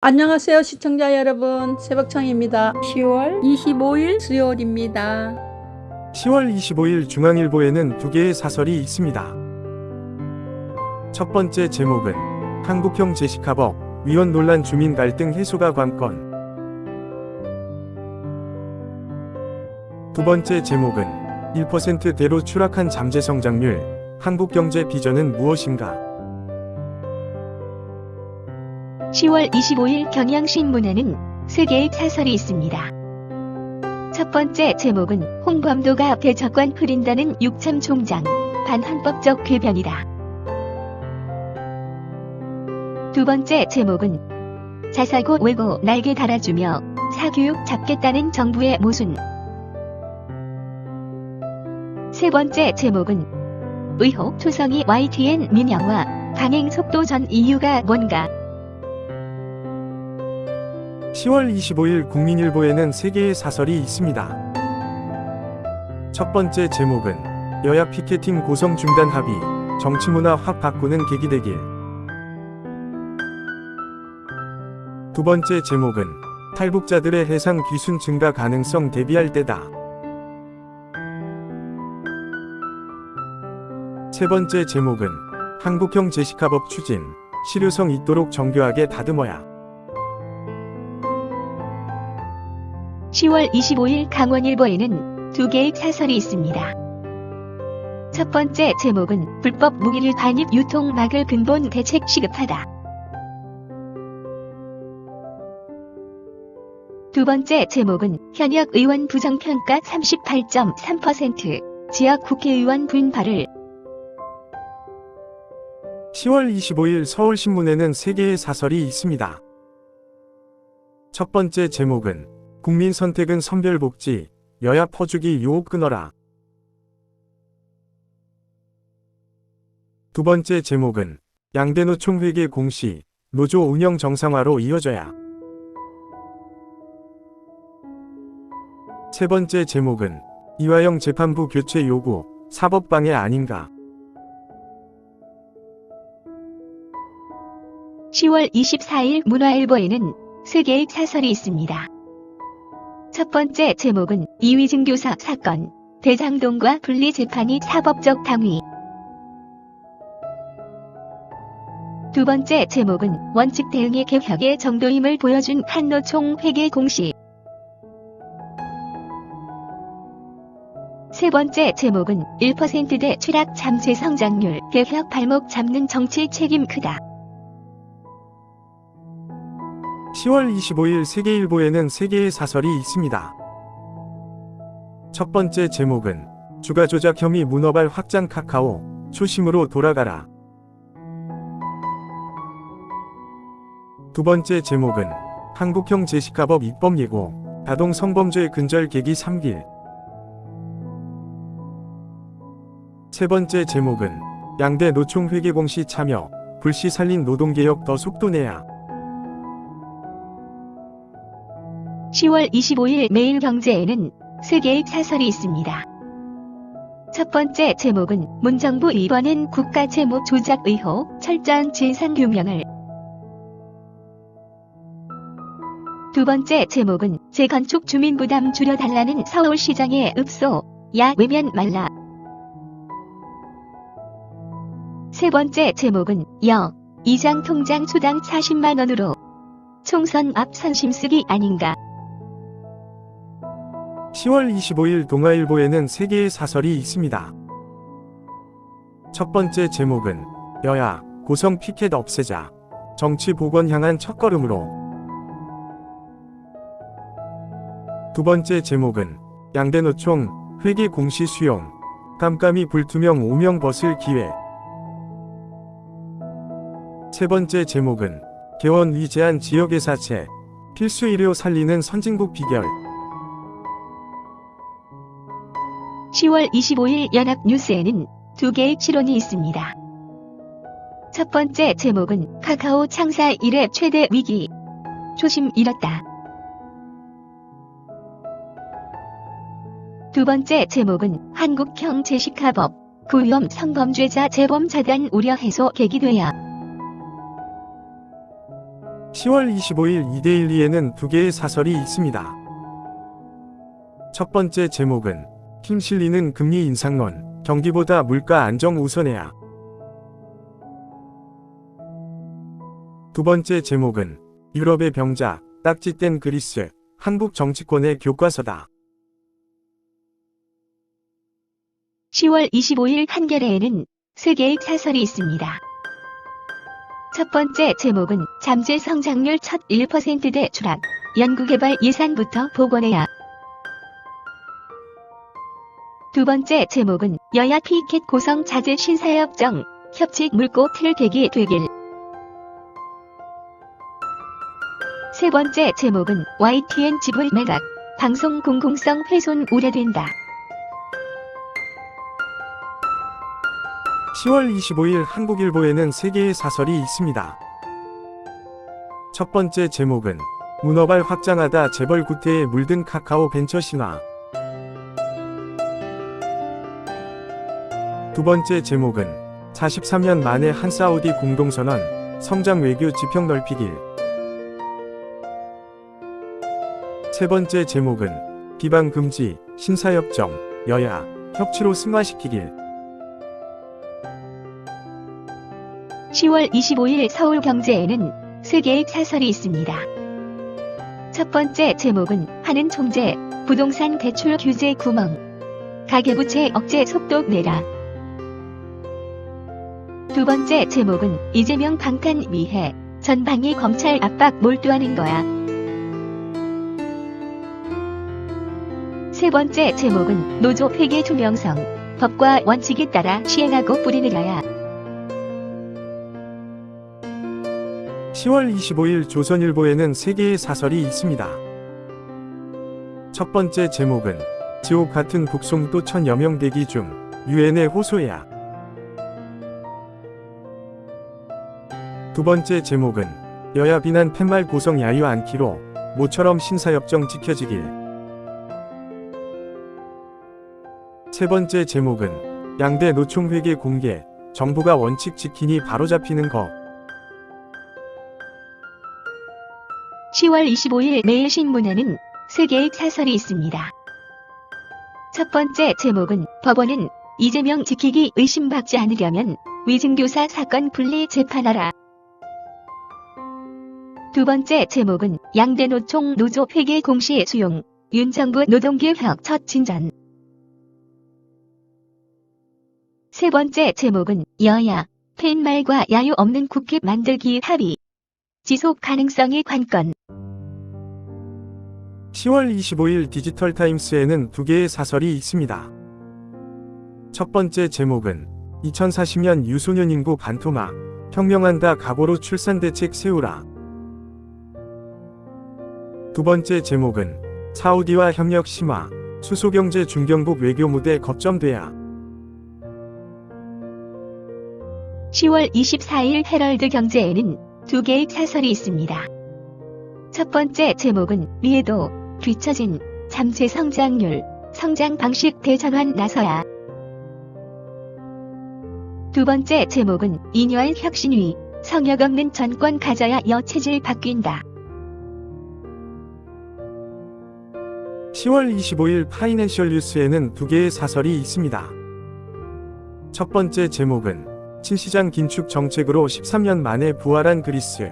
안녕하세요 시청자 여러분, 새벽청입니다. 10월 25일 수요일입니다. 10월 25일 중앙일보에는 두 개의 사설이 있습니다. 첫 번째 제목은 한국형 제시카법 위헌 논란 주민 갈등 해소가 관건. 두 번째 제목은 1%대로 추락한 잠재 성장률, 한국 경제 비전은 무엇인가? 10월 25일 경향신문에는 세 개의 사설이 있습니다. 첫 번째 제목은 홍범도가 대척권 흐린다는 육참 총장, 반헌법적 궤변이다. 두 번째 제목은 자사고 외고 날개 달아주며 사교육 잡겠다는 정부의 모순. 세 번째 제목은 의혹 투성이 YTN 민영화 강행 속도 전 이유가 뭔가. 10월 25일 국민일보에는 세 개의 사설이 있습니다. 첫 번째 제목은 여야 피켓팅 고성 중단 합의, 정치문화 확 바꾸는 계기 되길. 두 번째 제목은 탈북자들의 해상 귀순 증가 가능성 대비할 때다. 세 번째 제목은 한국형 제시카법 추진, 실효성 있도록 정교하게 다듬어야. 10월 25일 강원일보에는 두 개의 사설이 있습니다. 첫 번째 제목은 불법 무기류 반입 유통 막을 근본 대책 시급하다. 두 번째 제목은 현역 의원 부정평가 38.3%, 지역 국회의원 분발을. 10월 25일 서울신문에는 세 개의 사설이 있습니다. 첫 번째 제목은 국민 선택은 선별복지, 여야 퍼주기 유혹 끊어라. 두 번째 제목은 양대노총 회계 공시, 노조 운영 정상화로 이어져야. 세 번째 제목은 이화영 재판부 교체 요구, 사법방해 아닌가. 10월 24일 문화일보에는 세 개의 사설이 있습니다. 첫 번째 제목은 이휘증 교사 사건, 대장동과 분리 재판이 사법적 당위. 두 번째 제목은 원칙 대응의 개혁의 정도임을 보여준 한노총 회계 공시. 세 번째 제목은 1%대 추락 잠재 성장률, 개혁 발목 잡는 정치 책임 크다. 10월 25일 세계일보에는 세 개의 사설이 있습니다. 첫 번째 제목은 주가 조작 혐의 문어발 확장 카카오, 초심으로 돌아가라. 두 번째 제목은 한국형 제시카법 입법 예고, 아동 성범죄 근절 계기 3길. 세 번째 제목은 양대 노총 회계 공시 참여, 불시 살린 노동개혁 더 속도 내야. 10월 25일 매일경제에는 세 개의 사설이 있습니다. 첫 번째 제목은 문정부 이번엔 국가채무 조작 의혹, 철저한 진상규명을. 두 번째 제목은 재건축 주민부담 줄여달라는 서울시장의 읍소, 야 외면 말라. 세 번째 제목은 이장 통장 수당 40만원으로 총선 앞 선심쓰기 아닌가. 10월 25일 동아일보에는 세 개의 사설이 있습니다. 첫 번째 제목은 여야 고성 피켓 없애자, 정치 복원 향한 첫걸음으로. 두 번째 제목은 양대노총 회계 공시 수용, 깜깜이 불투명 오명 벗을 기회. 세 번째 제목은 개원 위제한 지역의 사채, 필수 의료 살리는 선진국 비결. 10월 25일 연합뉴스에는 두 개의 실론이 있습니다. 첫 번째 제목은 카카오 창사 이래 최대 위기, 초심 잃었다. 두 번째 제목은 한국형 제시카법, 구위험 성범죄자 재범 차단 우려 해소 계기 돼야. 10월 25일 이데일리에는 두 개의 사설이 있습니다. 첫 번째 제목은 힘 실리는 금리 인상론, 경기보다 물가 안정 우선해야. 두 번째 제목은 유럽의 병자, 딱지뗀 그리스, 한국 정치권의 교과서다. 10월 25일 한겨레에는 세 개의 사설이 있습니다. 첫 번째 제목은 잠재 성장률 첫 1%대 추락, 연구개발 예산부터 복원해야. 두 번째 제목은 여야 피켓 고성 자재 신사협정, 협치 물고 틀 계기 되길. 세 번째 제목은 YTN 지분 매각, 방송 공공성 훼손 우려된다. 10월 25일 한국일보에는 세 개의 사설이 있습니다. 첫 번째 제목은 문어발 확장하다 재벌 구태에 물든 카카오 벤처 신화. 두 번째 제목은 43년 만에 한 사우디 공동선언, 성장 외교 지평 넓히길. 세 번째 제목은 비방 금지, 신사협정, 여야, 협치로 승화시키길. 10월 25일 서울경제에는 세 개의 사설이 있습니다. 첫 번째 제목은 하는 총재, 부동산 대출 규제 구멍, 가계부채 억제 속도 내라. 두 번째 제목은 이재명 방탄 위해 전방위 검찰 압박 몰두하는 거야. 세 번째 제목은 노조 회계 투명성, 법과 원칙에 따라 시행하고 뿌리내려야. 10월 25일 조선일보에는 세 개의 사설이 있습니다. 첫 번째 제목은 지옥 같은 북송도 1000여 명 대기 중, 유엔에 호소해야. 두 번째 제목은 여야 비난 팻말 고성 야유 않기로, 모처럼 신사협정 지켜지길. 세 번째 제목은 양대 노총 회계 공개, 정부가 원칙 지키니 바로잡히는 것. 10월 25일 매일신문에는 세 개의 사설이 있습니다. 첫 번째 제목은 법원은 이재명 지키기 의심받지 않으려면 위증교사 사건 분리 재판하라. 두 번째 제목은 양대 노총 노조 회계 공시 수용, 윤 정부 노동개혁 첫 진전. 세 번째 제목은 여야, 팻말과 야유 없는 국회 만들기 합의, 지속 가능성이 관건. 10월 25일 디지털타임스에는 두 개의 사설이 있습니다. 첫 번째 제목은 2040년 유소년 인구 반토막, 혁명한다 각오로 출산대책 세우라. 두 번째 제목은 사우디와 협력 심화, 수소경제 중견국 외교무대 거점돼야. 10월 24일 헤럴드 경제에는 두 개의 사설이 있습니다. 첫 번째 제목은 미에도 뒤처진 잠재 성장률, 성장 방식 대전환 나서야. 두 번째 제목은 인여한 혁신위, 성역 없는 정권 가져야 여체질 바뀐다. 10월 25일 파이낸셜 뉴스에는 두 개의 사설이 있습니다. 첫 번째 제목은 신시장 긴축 정책으로 13년 만에 부활한 그리스.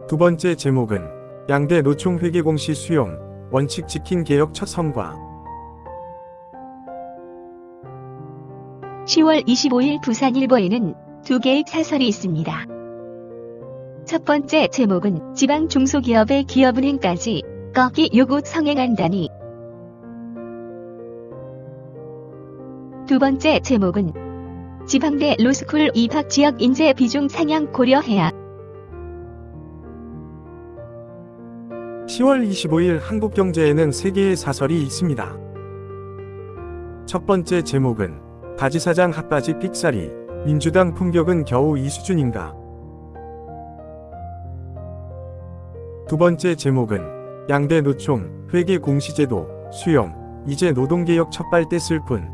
두 번째 제목은 양대 노총 회계 공시 수용, 원칙 지킨 개혁 첫 성과. 10월 25일 부산일보에는 두 개의 사설이 있습니다. 첫 번째 제목은 지방 중소기업의 기업은행까지 꺾기 요구 성행한다니. 두 번째 제목은 지방대 로스쿨 입학 지역 인재 비중 상향 고려해야. 10월 25일 한국경제에는 세 개의 사설이 있습니다. 첫 번째 제목은 바지사장 핫바지 삑사리, 민주당 품격은 겨우 이 수준인가. 두 번째 제목은 양대 노총, 회계 공시제도, 수용, 이제 노동개혁 첫발 뗐을 뿐.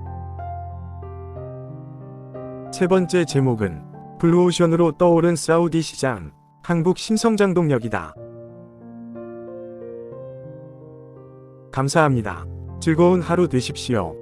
세 번째 제목은 블루오션으로 떠오른 사우디 시장, 한국 신성장 동력이다. 감사합니다. 즐거운 하루 되십시오.